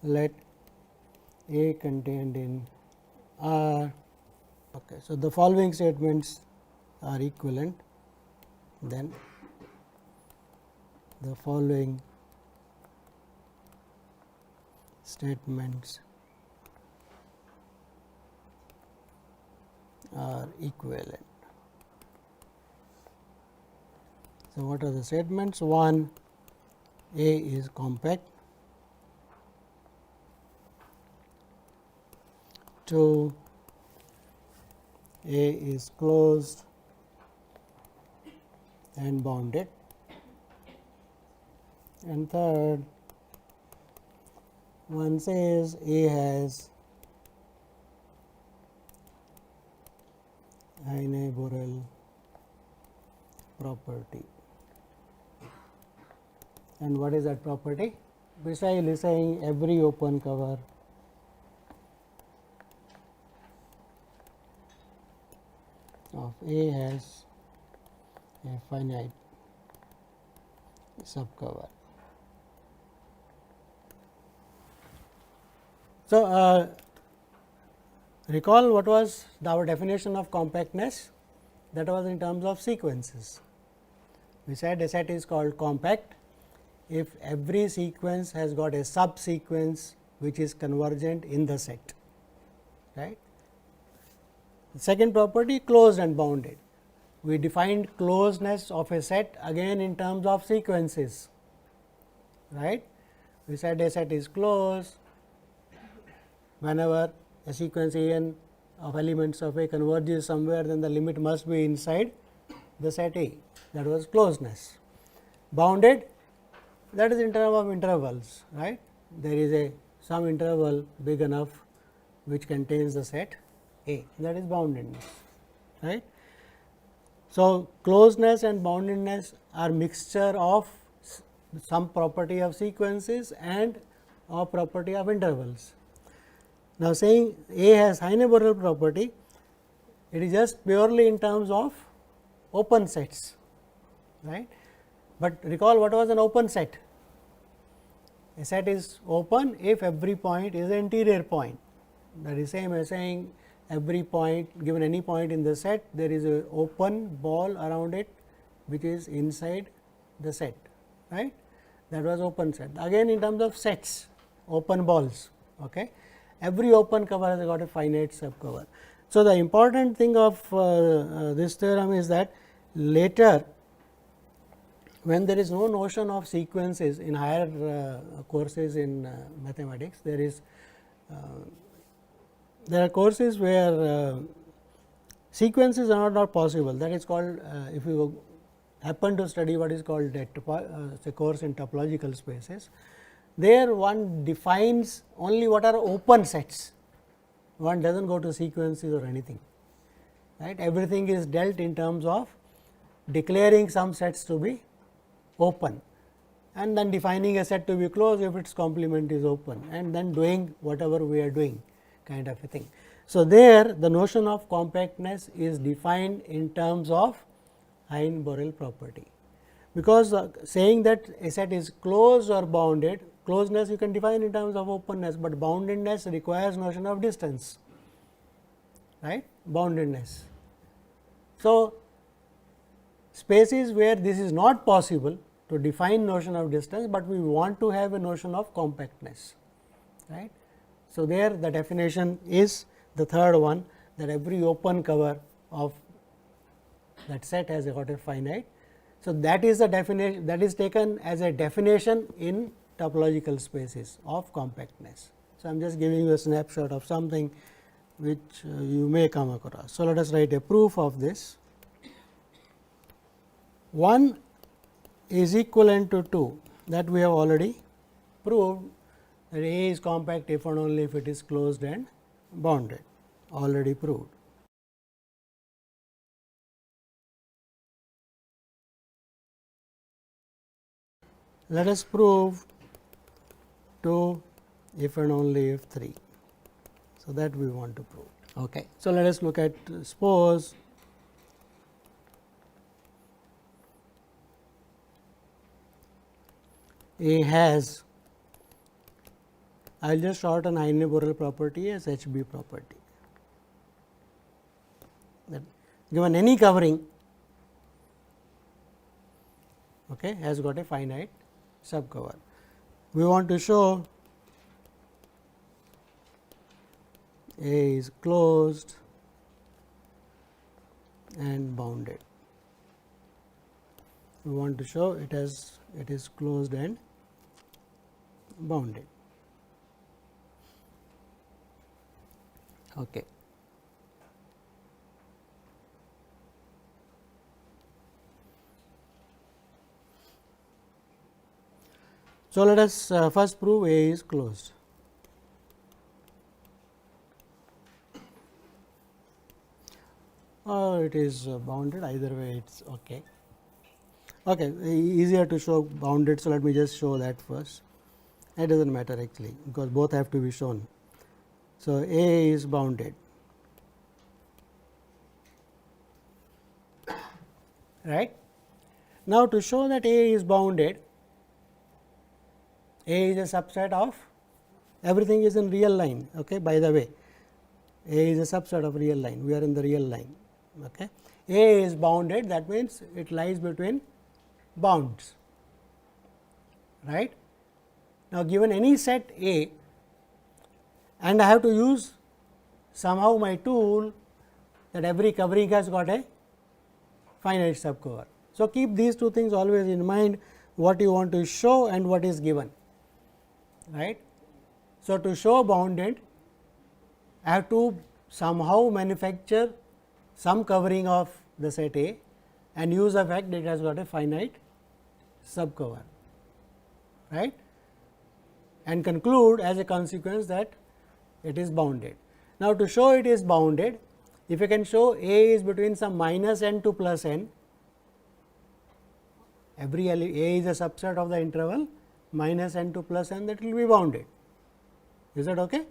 let A contained in R. Okay. So, the following statements are equivalent, then the following statements are equivalent. So, what are the statements? 1, A is compact. 2, A is closed and bounded, and third, one says A has Heine-Borel property. And what is that property? Precisely saying every open cover of A has a finite subcover. So, recall what was our definition of compactness? That was in terms of sequences. We said a set is called compact if every sequence has got a subsequence which is convergent in the set, right. The second property, closed and bounded. We defined closeness of a set again in terms of sequences, right. We said a set is closed whenever a sequence A n of elements of A converges somewhere, then the limit must be inside the set A. That was closeness. Bounded, that is in terms of intervals, right. There is a some interval big enough which contains the set A, that is boundedness, right. So, closeness and boundedness are mixture of some property of sequences and of property of intervals. Now, saying A has Heine-Borel property, it is just purely in terms of open sets, right. But recall what was an open set? A set is open if every point is an interior point. That is same as saying every point, given any point in the set, there is a open ball around it which is inside the set, right. That was open set. Again in terms of sets, open balls, okay. Every open cover has got a finite subcover. So, the important thing of this theorem is that later when there is no notion of sequences in higher courses in mathematics, there are courses where sequences are not possible. That is called, if you happen to study what is called a course in topological spaces, there one defines only what are open sets, one does not go to sequences or anything, right. Everything is dealt in terms of declaring some sets to be open and then defining a set to be closed if its complement is open, and then doing whatever we are doing kind of a thing. So, there the notion of compactness is defined in terms of Heine-Borel property, because saying that a set is closed or bounded, closeness you can define in terms of openness, but boundedness requires notion of distance, right, boundedness. So, spaces where this is not possible to define notion of distance, but we want to have a notion of compactness, right. So, there the definition is the third one, that every open cover of that set has got a finite. So, that is the definition, that is taken as a definition in topological spaces of compactness. So, I am just giving you a snapshot of something which you may come across. So, let us write a proof of this. 1 is equivalent to 2, that we have already proved that A is compact if and only if it is closed and bounded, already proved. Let us prove 2 if and only if 3. So, that we want to prove. Okay. So, let us look at suppose A has I will just shorten Heine-Borel property as HB property. That given any covering, okay, has got a finite subcover. We want to show A is closed and bounded. We want to show it is closed and bounded. Okay. So, let us first prove A is closed. Or it is bounded, either way it is okay. Okay, easier to show bounded. So, let me just show that first. It does not matter actually, because both have to be shown. So, A is bounded, right. Now, to show that A is bounded, A is a subset of everything is in real line. Okay. By the way, A is a subset of real line, we are in the real line. Okay. A is bounded, that means it lies between bounds, right. Now, given any set A, and I have to use somehow my tool that every covering has got a finite subcover. So, keep these two things always in mind, what you want to show and what is given, right. So, to show bounded, I have to somehow manufacture some covering of the set A and use the fact that it has got a finite subcover, right, and conclude as a consequence that it is bounded. Now, to show it is bounded, if you can show A is between some minus n to plus n, every A is a subset of the interval minus n to plus n, that will be bounded. Is that okay?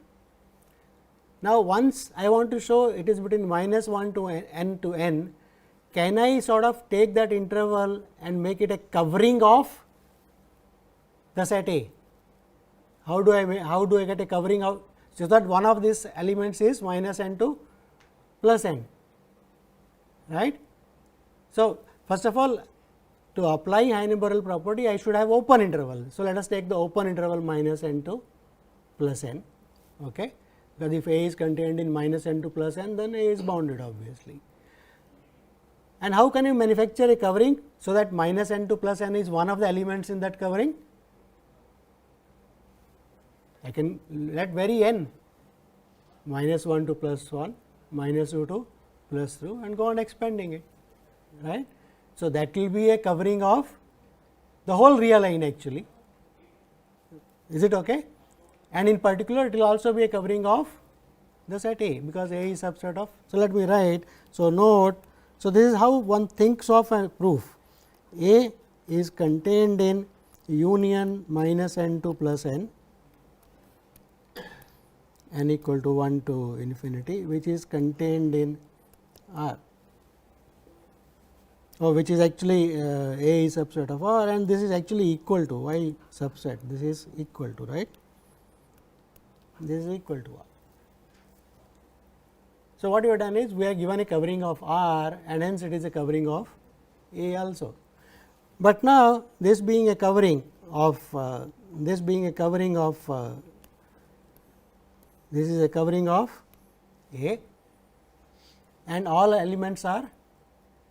Now, once I want to show it is between minus 1 to n, can I sort of take that interval and make it a covering of the set A? How do I get a covering out? So, that one of these elements is minus n to plus n, right. So, first of all, to apply Heine-Borel property, I should have open interval. So, let us take the open interval minus n to plus n, okay. Because if A is contained in minus n to plus n, then A is bounded obviously. And how can you manufacture a covering? So, that minus n to plus n is one of the elements in that covering. I can let vary n, minus 1 to plus 1, minus 2 to plus 2 and go on expanding it, right. So, that will be a covering of the whole real line actually, is it okay? And in particular, it will also be a covering of the set A, because A is subset of. So, let me write. So, note, so this is how one thinks of a proof. A is contained in union minus n to plus n equal to 1 to infinity, which is contained in R, or which is actually A is subset of R, and this is actually equal to Y subset, this is equal to, right. This is equal to R. So, what we have done is we are given a covering of R, and hence it is a covering of A also. But now, this being a covering of this is a covering of A, and all elements are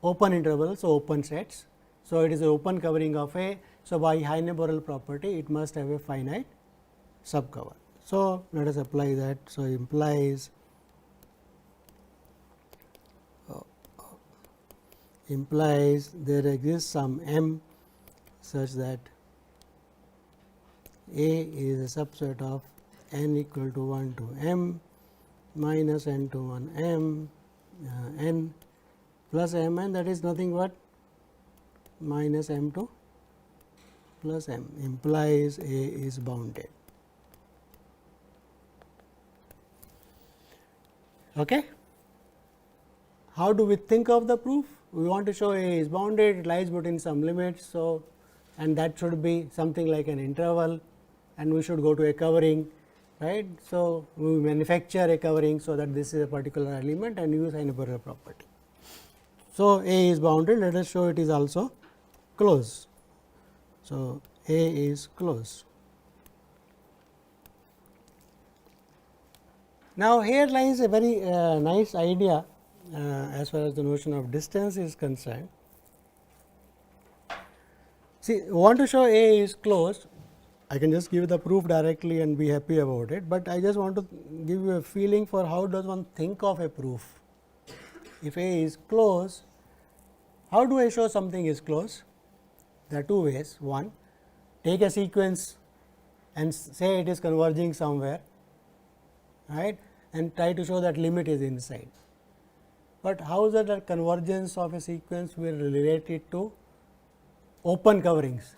open intervals, so open sets. So, it is a open covering of A. So, by Heine-Borel property, it must have a finite subcover. So, let us apply that. So, implies there exists some m such that A is a subset of n equal to 1 to m minus n to 1 m n plus m, and that is nothing but minus m to plus m, implies A is bounded. Okay. How do we think of the proof? We want to show A is bounded, it lies between some limits. So, and that should be something like an interval, and we should go to a covering. right. So, we manufacture a covering, so that this is a particular element and use Heisenberg property. So, A is bounded, let us show it is also closed. So, A is closed. Now, here lies a very nice idea as far as the notion of distance is concerned. See, want to show A is closed, I can just give the proof directly and be happy about it, but I just want to give you a feeling for how does one think of a proof. If A is closed, how do I show something is closed? There are two ways. One, take a sequence and say it is converging somewhere, right, and try to show that limit is inside. But how is that convergence of a sequence will relate it to open coverings,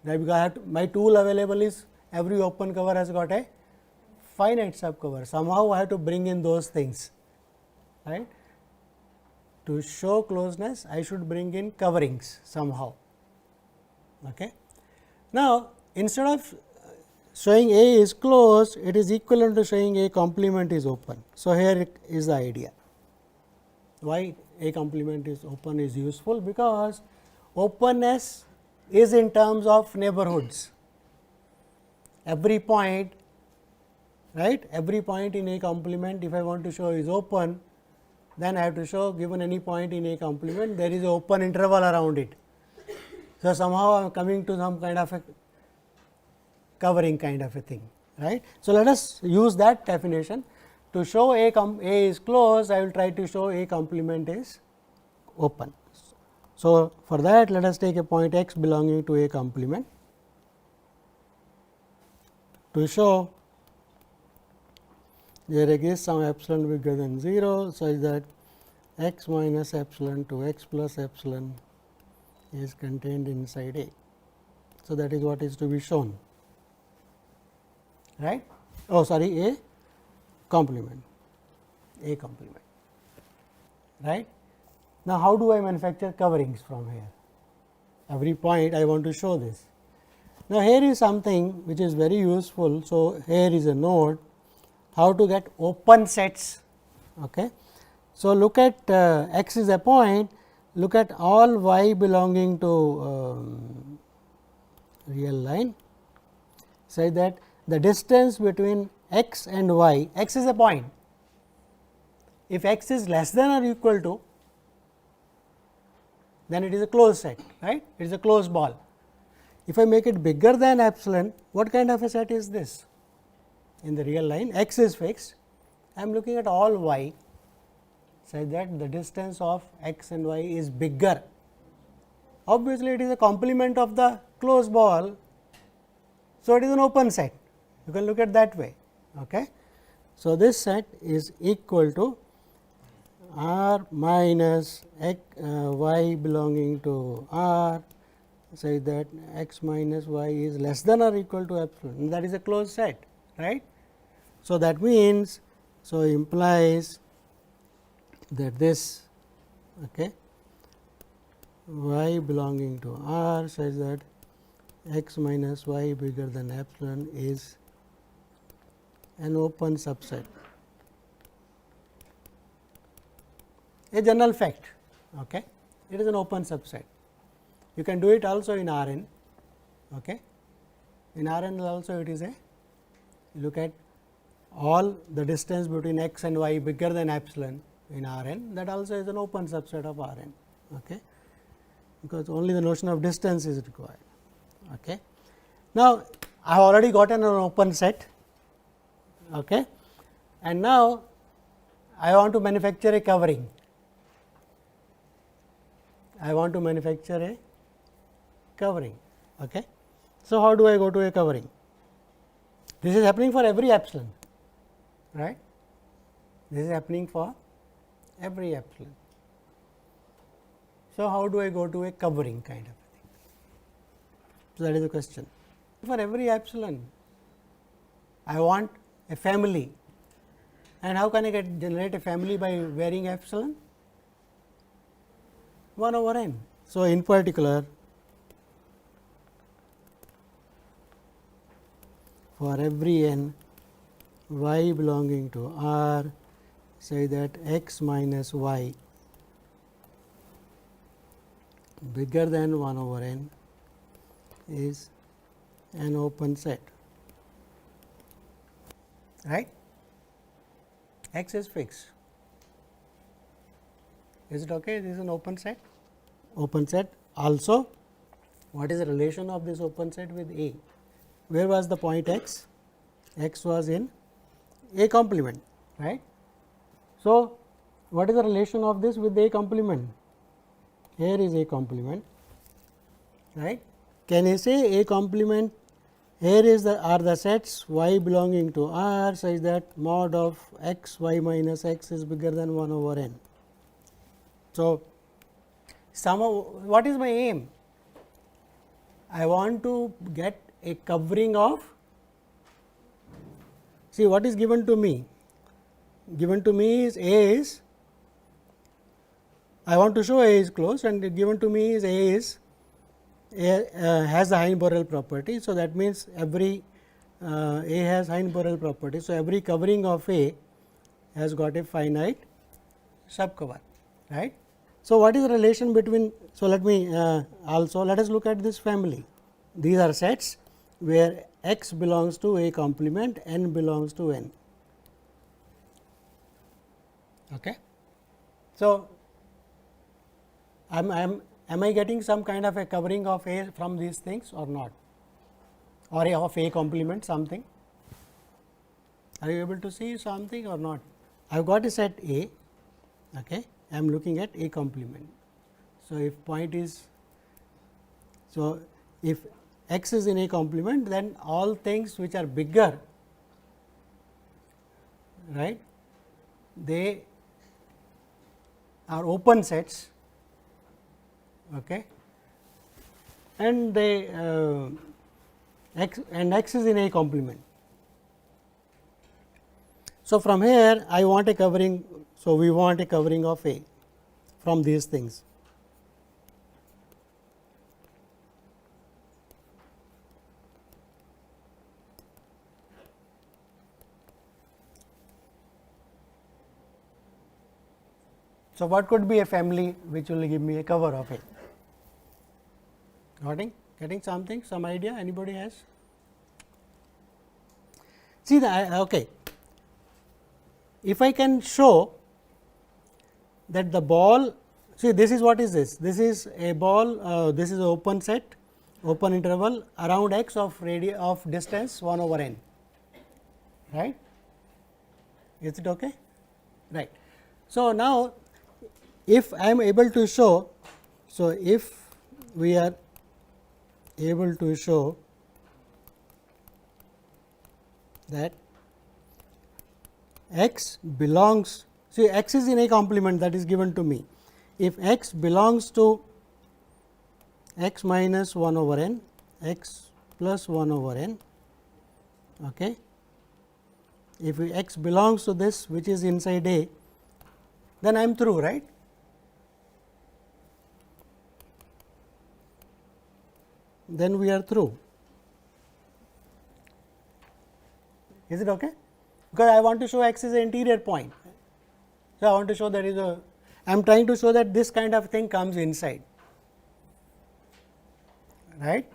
right? Because I have to, my tool available is every open cover has got a finite subcover. Somehow I have to bring in those things, right. To show closeness, I should bring in coverings somehow. Okay. Now, instead of showing A is closed, it is equivalent to showing A complement is open. So, here is the idea. Why A complement is open is useful? Because openness is in terms of neighborhoods. Every point, right, every point in A complement, if I want to show is open, then I have to show, given any point in A complement, there is an open interval around it. So, somehow I am coming to some kind of a covering kind of a thing, right. So, let us use that definition to show A is closed. I will try to show A complement is open. So, for that let us take a point x belonging to A complement to show there exists some epsilon bigger than 0, such that x minus epsilon to x plus epsilon is contained inside A. So, that is what is to be shown, right. Oh, sorry, A complement, right. Now, how do I manufacture coverings from here? Every point I want to show this. Now, here is something which is very useful. So, here is a node, how to get open sets. Okay. So, look at x is a point, look at all y belonging to real line, say that the distance between x and y, x is a point. If x is less than or equal to, then it is a closed set, right, it is a closed ball. If I make it bigger than epsilon, what kind of a set is this? In the real line, x is fixed, I am looking at all y, such that the distance of x and y is bigger. Obviously, it is a complement of the closed ball. So, it is an open set, you can look at that way. Okay. So, this set is equal to R minus x, y belonging to R, say that x minus y is less than or equal to epsilon, and that is a closed set, right. So, that means, so implies that this, okay, y belonging to R says that x minus y bigger than epsilon is an open subset. A general fact, okay. It is an open subset. You can do it also in R n. Okay. In R n also it is a, look at all the distance between x and y bigger than epsilon in R n, that also is an open subset of R n, okay, because only the notion of distance is required. Okay. Now, I have already gotten an open set, okay, and now I want to manufacture a covering. I want to manufacture a covering. Okay. So, how do I go to a covering? This is happening for every epsilon, right. This is happening for every epsilon. So, how do I go to a covering kind of a thing? So, that is the question. For every epsilon, I want a family, and how can I generate a family by varying epsilon? 1 over n. So, in particular, for every n y belonging to R, say that x minus y bigger than 1 over n is an open set, right. X is fixed. Is it okay? This is an open set. Open set also, what is the relation of this open set with A? Where was the point x? X was in A complement, right. So, what is the relation of this with A complement? Here is A complement, right. Can I say A complement? Here is the are the sets y belonging to R such that mod of x y minus x is bigger than 1 over n. So, what is my aim? I want to get a covering of, see what is given to me. Given to me is A is, I want to show A is closed, and given to me is A is has the Heine-Borel property. So, that means every A has Heine-Borel property. So, every covering of A has got a finite subcover, right. So, what is the relation between, so let me also let us look at this family. These are sets where x belongs to A complement, n belongs to n. Okay. So, am I getting some kind of a covering of A from these things or not, or of A complement something? Are you able to see something or not? I have got a set A, okay. I am looking at A complement. So, if point is, so if x is in A complement, then all things which are bigger, right, they are open sets, okay, and they x is in A complement. So, from here I want a covering. So, we want a covering of A from these things. So, what could be a family which will give me a cover of A? Getting something, some idea, anybody has? See the okay. If I can show that the ball, see this is what is this? This is a ball, this is an open set, open interval around x of distance 1 over n, right. Is it okay? Right. So, now if I am able to show, so if we are able to show that x belongs, see x is in A complement, that is given to me. If x belongs to x minus 1 over n, x plus 1 over n, okay. If x belongs to this which is inside A, then I am through, right. Then we are through. Is it okay? Because I want to show x is an interior point. So, I want to show there is a, I am trying to show that this kind of thing comes inside, right.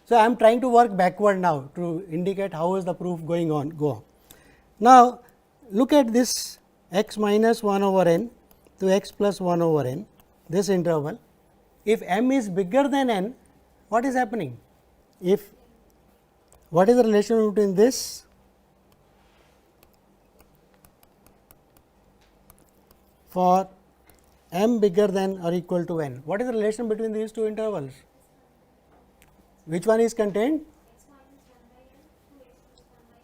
So, I am trying to work backward now to indicate how is the proof going on, go. Now, look at this x minus 1 over n to x plus 1 over n, this interval. If m is bigger than n, what is happening? If, what is the relation between this for m bigger than or equal to n? What is the relation between these two intervals? Which one is contained?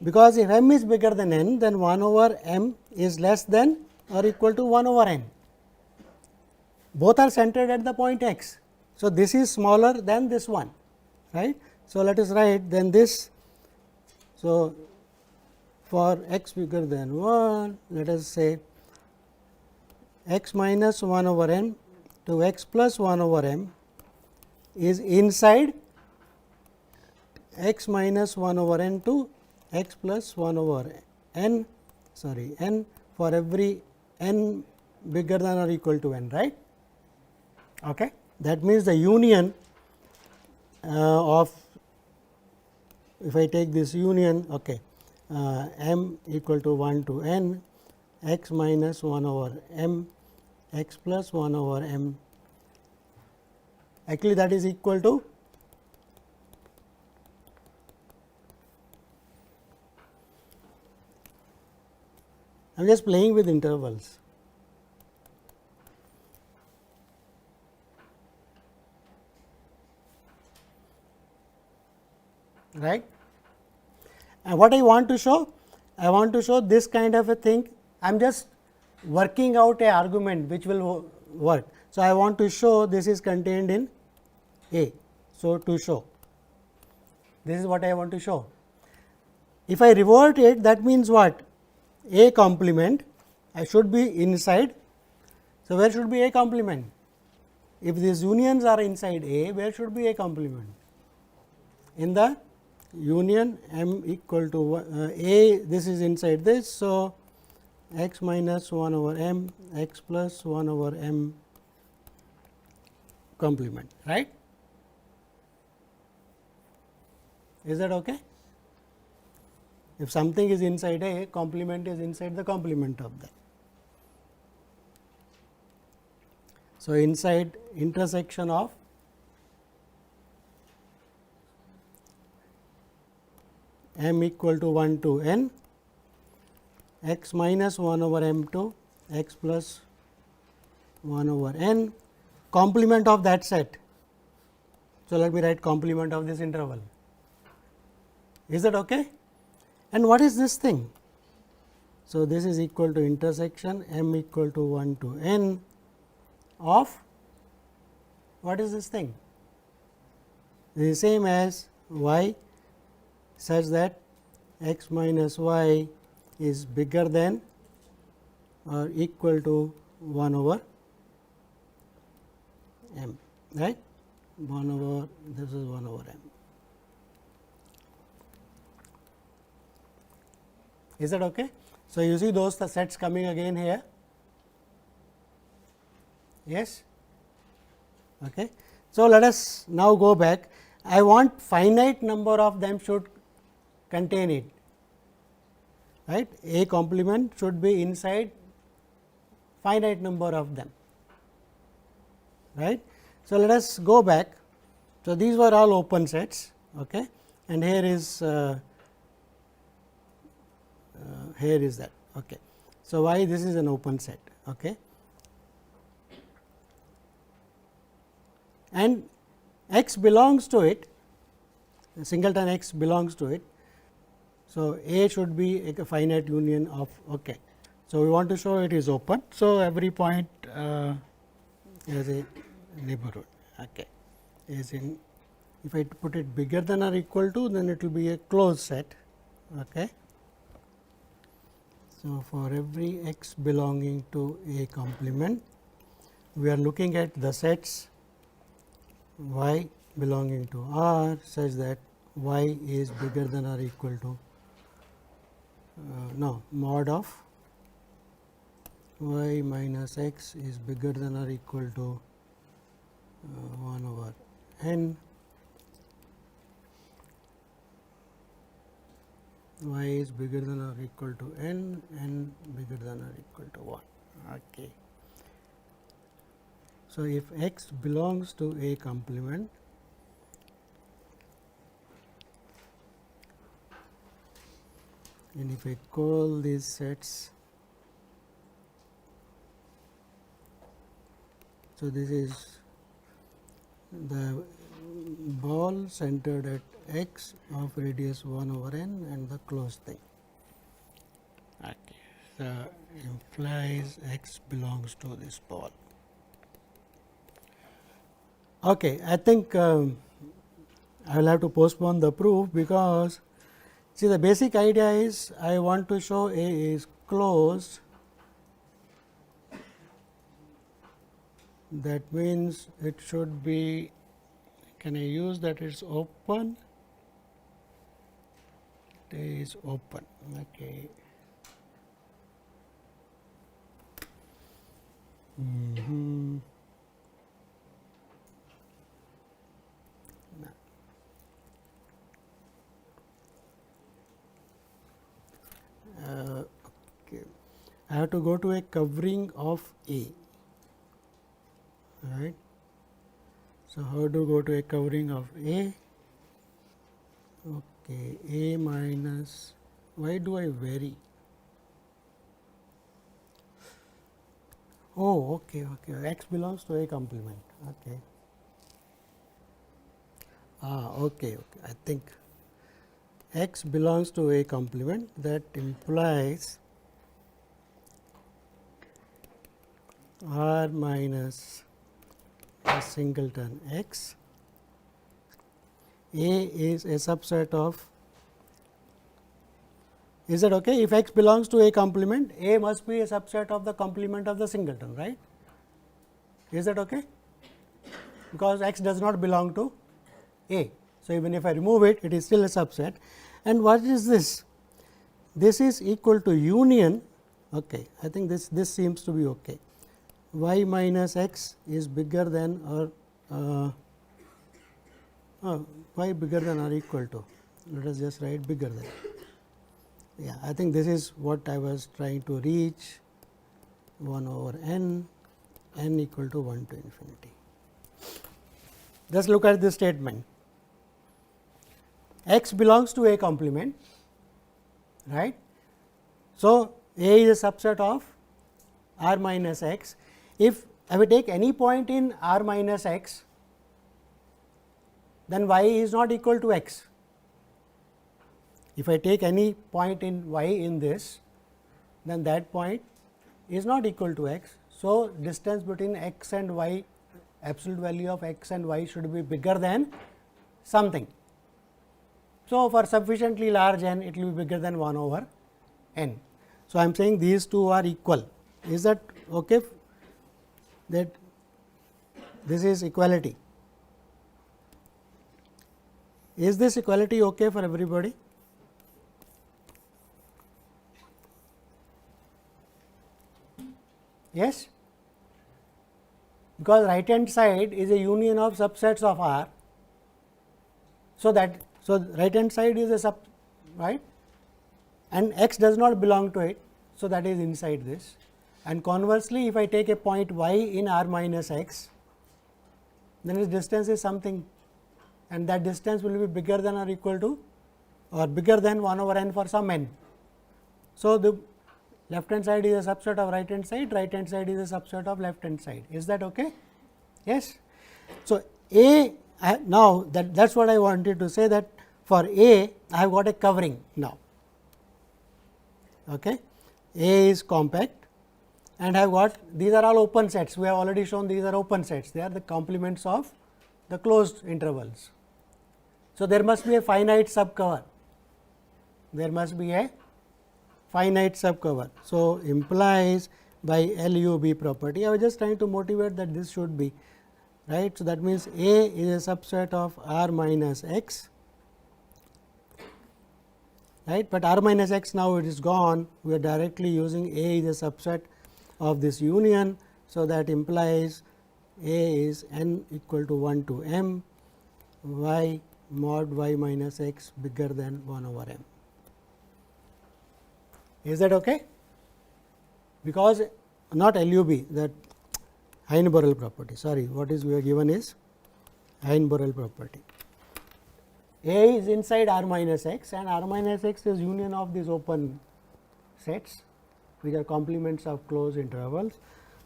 Because if m is bigger than n, then 1 over m is less than or equal to 1 over n. Both are centered at the point x. So, this is smaller than this one, right. So, let us write then this. So, for x bigger than 1, let us say x minus 1 over n to x plus 1 over m is inside x minus 1 over n to x plus 1 over n for every n bigger than or equal to n, right. Okay. That means, the union of, if I take this union, okay, m equal to 1 to n x minus 1 over m x plus 1 over m, actually that is equal to I am just playing with intervals. Right. And what I want to show? I want to show this kind of a thing. I am just working out a argument which will work. So, I want to show this is contained in A. So, to show this is what I want to show. If I revert it, that means what? A complement, I should be inside. So, where should be A complement? If these unions are inside A, where should be A complement? In the union m equal to A, this is inside this. So, x minus 1 over m, x plus 1 over m complement, right. Is that okay? If something is inside A, complement is inside the complement of that. So, inside intersection of m equal to 1 to n, x minus 1 over m to x plus 1 over n, complement of that set. So, let me write complement of this interval. Is that okay? And what is this thing? So, this is equal to intersection m equal to 1 to n of what is this thing? This is same as y such that x minus y is bigger than or equal to 1 over m, right. 1 over, this is 1 over m. Is that okay? So, you see those the sets coming again here. Yes. Okay. So, let us now go back. I want finite number of them should contain it, right. A complement should be inside finite number of them, right. So, let us go back. So, these were all open sets, okay, and here is that. Okay. So, why this is an open set, okay, and x belongs to it, singleton x belongs to it. So, A should be a finite union of, okay. So, we want to show it is open. So, every point is a neighborhood, okay, is in, if I put it bigger than or equal to, then it will be a closed set, okay. So, for every x belonging to A complement, we are looking at the sets y belonging to R such that y is bigger than or equal to no mod of y minus x is bigger than or equal to 1 over n, y is bigger than or equal to n, n bigger than or equal to 1. Okay. So, if x belongs to A complement, and if I call these sets, so this is the ball centered at x of radius 1 over n and the closed thing. Okay. So, implies x belongs to this ball. Okay, I think I will have to postpone the proof, because see the basic idea is I want to show A is closed, that means it should be, can I use that it is open? It is open, okay. Okay. I have to go to a covering of A, right. So, how to go to a covering of A? Okay, A minus, why do I vary? Oh, okay, x belongs to A complement, okay. Okay, I think x belongs to A complement, that implies R minus a singleton x. A is a subset of, is that okay? If x belongs to A complement, A must be a subset of the complement of the singleton, right? Is that okay? Because x does not belong to A. So, even if I remove it, it is still a subset. And what is this? This is equal to union, okay. I think this seems to be okay. Y minus x is bigger than or y bigger than or equal to, let us just write bigger than. Yeah, I think this is what I was trying to reach, 1 over n equal to 1 to infinity. Just look at this statement. X belongs to A complement, right. So, A is a subset of R minus x. If I will take any point in R minus x, then y is not equal to x. If I take any point in y in this, then that point is not equal to x. So, distance between x and y, absolute value of x and y should be bigger than something. So, for sufficiently large n, it will be bigger than 1 over n. So, I am saying these two are equal. Is that okay? That this is equality. Is this equality okay for everybody? Yes, because right hand side is a union of subsets of R. So, right hand side is a sub, right, and x does not belong to it. So, that is inside this, and conversely if I take a point y in R minus x, then its distance is something, and that distance will be bigger than or equal to or bigger than 1 over n for some n. So, the left hand side is a subset of right hand side is a subset of left hand side. Is that okay? Yes. So, A, now that is what I wanted to say, that for A I have got a covering now. Okay. A is compact and I have got, these are all open sets, we have already shown these are open sets, they are the complements of the closed intervals. So, there must be a finite subcover, there must be a finite subcover. So, implies by LUB property, I was just trying to motivate that this should be right. So, that means A is a subset of R minus x, right, but R minus x now it is gone, we are directly using A is a subset of this union. So, that implies A is n equal to 1 to m y mod y minus x bigger than 1 over m. Is that okay? Because not LUB, that Heine-Borel property, sorry, what is we are given is Heine-Borel property. A is inside R minus x and R minus x is union of these open sets which are complements of closed intervals.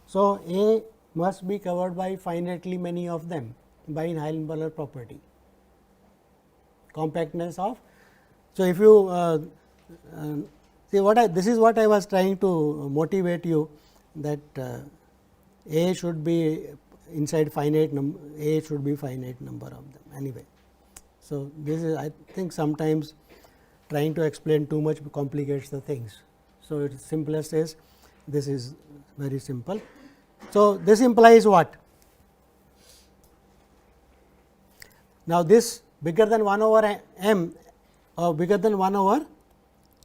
So, A must be covered by finitely many of them by Heine-Borel property, compactness of. So, if you see what this is what I was trying to motivate you, that A should be inside finite number, A should be finite number of them anyway. So, this is, I think sometimes trying to explain too much complicates the things. So, its simplest is, this is very simple. So, this implies what? Now, this bigger than 1 over m or bigger than 1 over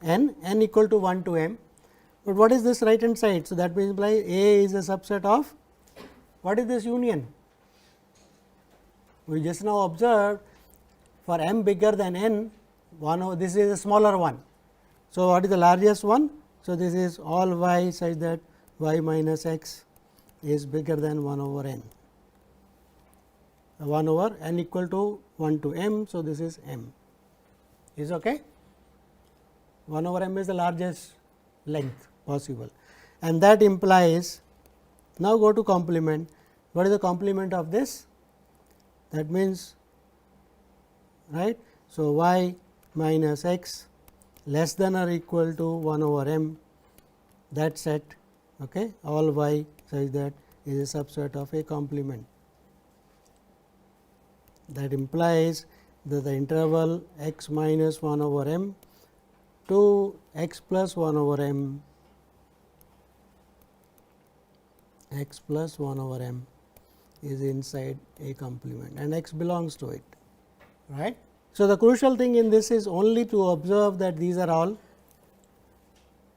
n equal to 1 to m, But what is this right hand side? So, that means imply A is a subset of what is this union? We just now observed for m bigger than n, this is a smaller one. So, what is the largest one? So, this is all y such that y minus x is bigger than 1 over n, 1 over n equal to 1 to m. So, this is m is okay. 1 over m is the largest length possible, and that implies, now go to complement. What is the complement of this? That means, right. So, y minus x less than or equal to 1 over m, that set, okay, all y such that is a subset of a complement. That implies that the interval x minus 1 over m to x plus 1 over m, x plus 1 over m is inside a complement and x belongs to it, right. So, the crucial thing in this is only to observe that these are all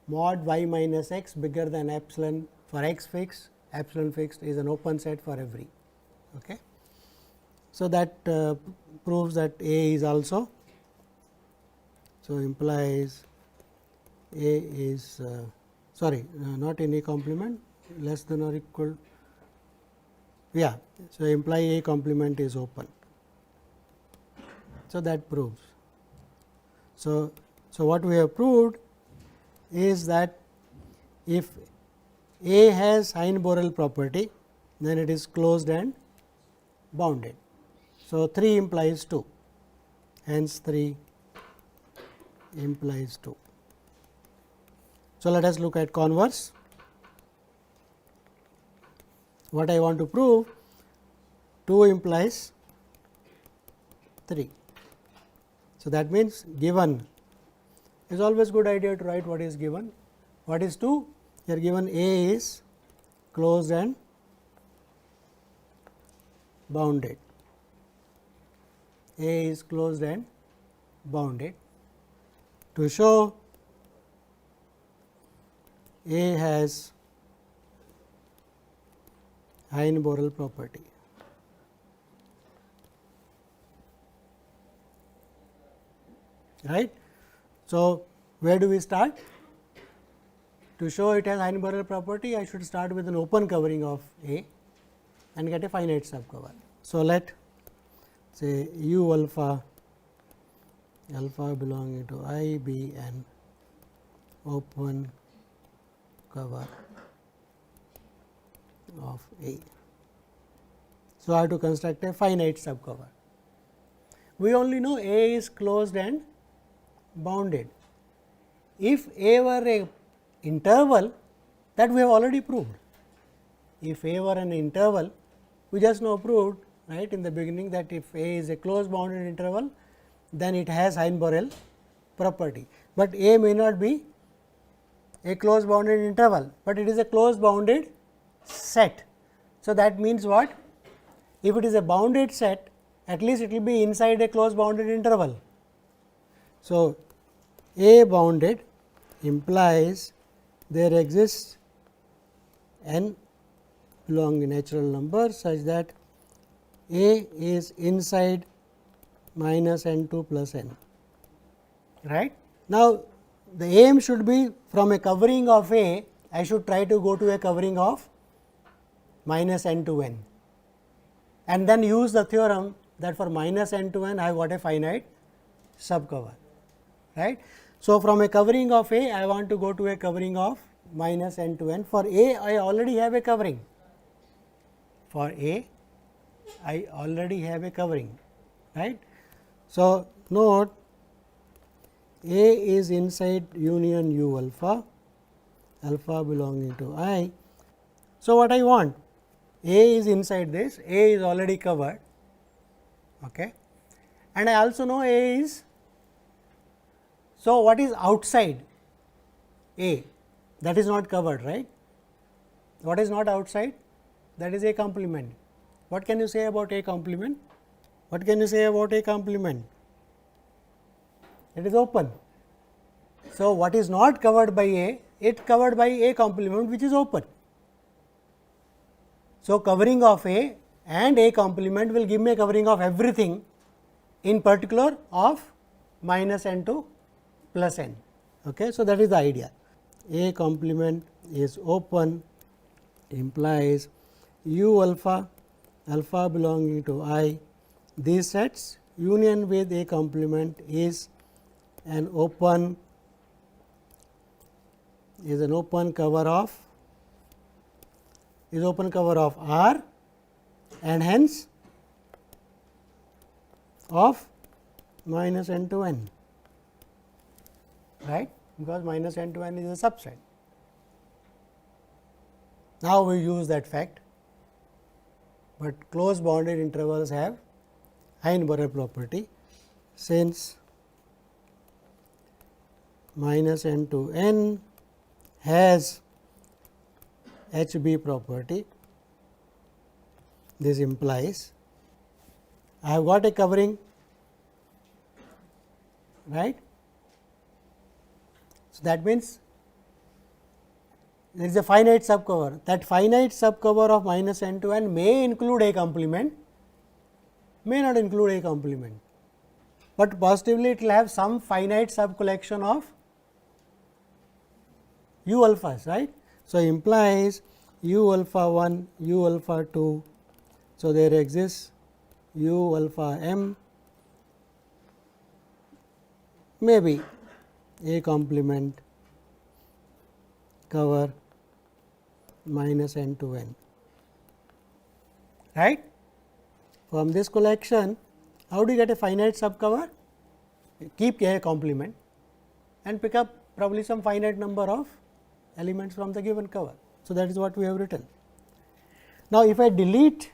mod y minus x bigger than epsilon for x fixed, epsilon fixed is an open set for every. Okay. So, that proves that A is also. So, implies A is not in A complement, less than or equal, yeah. So, imply A complement is open. So, that proves. So, what we have proved is that if A has Hein-Borel property, then it is closed and bounded. So, 3 implies 2, hence 3 implies 2. So, let us look at converse. What I want to prove, 2 implies 3. So, that means given, is always good idea to write what is given. What is 2? Here given A is closed and bounded. A is closed and bounded. To show A has Hein-Borel property. Right. So, where do we start? To show it has Hein-Borel property, I should start with an open covering of A and get a finite subcover. So, let say U alpha belonging to I be an open cover of A. So, I have to construct a finite subcover. We only know A is closed and bounded. If A were a interval, that we have already proved. If A were an interval, we just now proved, right, in the beginning, that if A is a closed bounded interval, then it has Hein-Borel property. But A may not be a closed bounded interval, but it is a closed bounded set. So, that means what? If it is a bounded set, at least it will be inside a closed bounded interval. So, A bounded implies there exists n belonging natural number such that A is inside minus n 2 plus n, right. Now, the aim should be from a covering of A, I should try to go to a covering of minus n to n, and then use the theorem that for minus n to n I have got a finite subcover, right. So, from a covering of A, I want to go to a covering of minus n to n. For A, I already have a covering. For A, I already have a covering, right. So, note A is inside union U alpha, alpha belonging to I. So, what I want? A is inside this, A is already covered, okay. And I also know A is. So, what is outside A? That is not covered, right. What is not outside? That is A complement. What can you say about A complement? What can you say about A complement? It is open. So, what is not covered by A it covered by A complement which is open. So, covering of A and A complement will give me a covering of everything, in particular of minus n to plus n. Okay. So, that is the idea. A complement is open implies U alpha, alpha belonging to I. These sets union with A complement is an open cover of R and hence of minus n to n, right, because minus n to n is a subset. Now, we use that fact, but close bounded intervals have Hein-Borel property, since minus n to n has H B property. This implies I have got a covering, right. So, that means there is a finite subcover. That finite subcover of minus n to n may include A complement, may not include A complement, but positively it will have some finite subcollection of U alphas, right. So, implies U alpha 1, U alpha 2. So, there exists U alpha m, maybe A complement cover minus n to n, right. From this collection, how do you get a finite subcover? Keep A complement and pick up probably some finite number of elements from the given cover. So, that is what we have written. Now, if I delete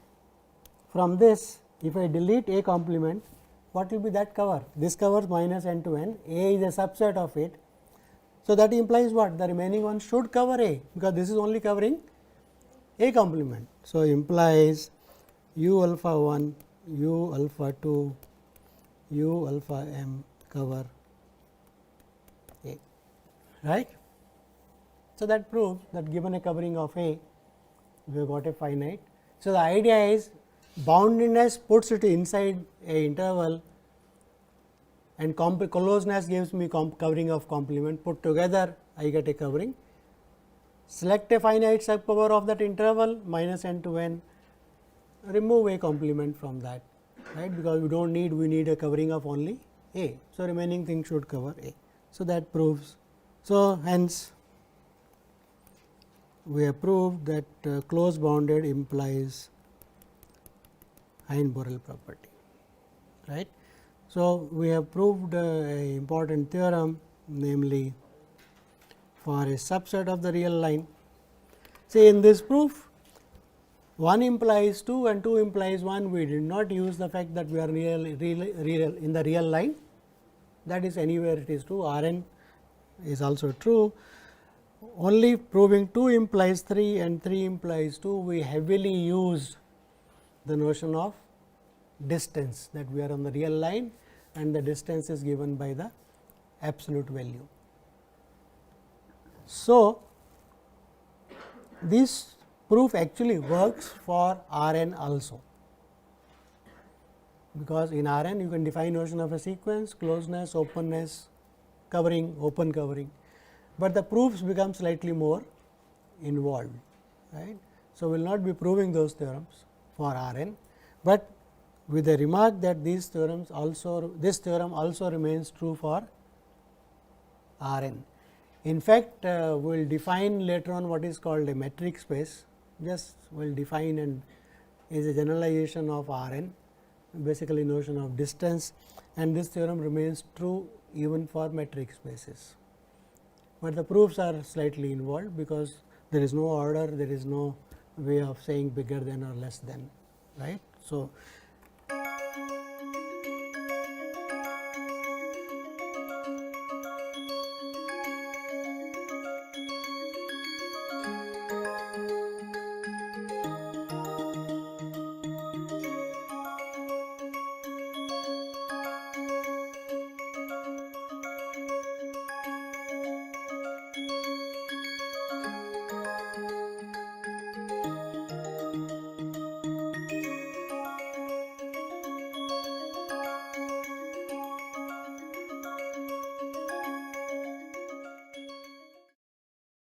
from this, if I delete A complement, what will be that cover? This covers minus n to n, A is a subset of it. So, that implies what? The remaining one should cover A, because this is only covering A complement. So, implies U alpha 1, U alpha 2, U alpha m cover A, right. So, that proves that given a covering of A, we have got a finite. So, the idea is boundedness puts it inside a interval and closeness gives me covering of complement, put together I get a covering. Select a finite subcover of that interval minus n to n, remove A complement from that, right, because we do not need, we need a covering of only A. So, remaining thing should cover A. So, that proves. So, hence we have proved that close bounded implies Hein-Borel property, right. So, we have proved a important theorem, namely for a subset of the real line. Say in this proof 1 implies 2 and 2 implies 1, we did not use the fact that we are real in the real line, that is anywhere it is true, R n is also true. Only proving 2 implies 3 and 3 implies 2, we heavily used the notion of distance, that we are on the real line and the distance is given by the absolute value. So, this proof actually works for R n also, because in R n you can define notion of a sequence, closeness, openness, covering, open covering, but the proofs become slightly more involved, right. So, we will not be proving those theorems for R n, but with the remark that these theorems also, this theorem also remains true for R n. In fact, we will define later on what is called a metric space, just we will define and is a generalization of R n, basically notion of distance, and this theorem remains true even for metric spaces. But the proofs are slightly involved, because there is no order, there is no way of saying bigger than or less than, right. So,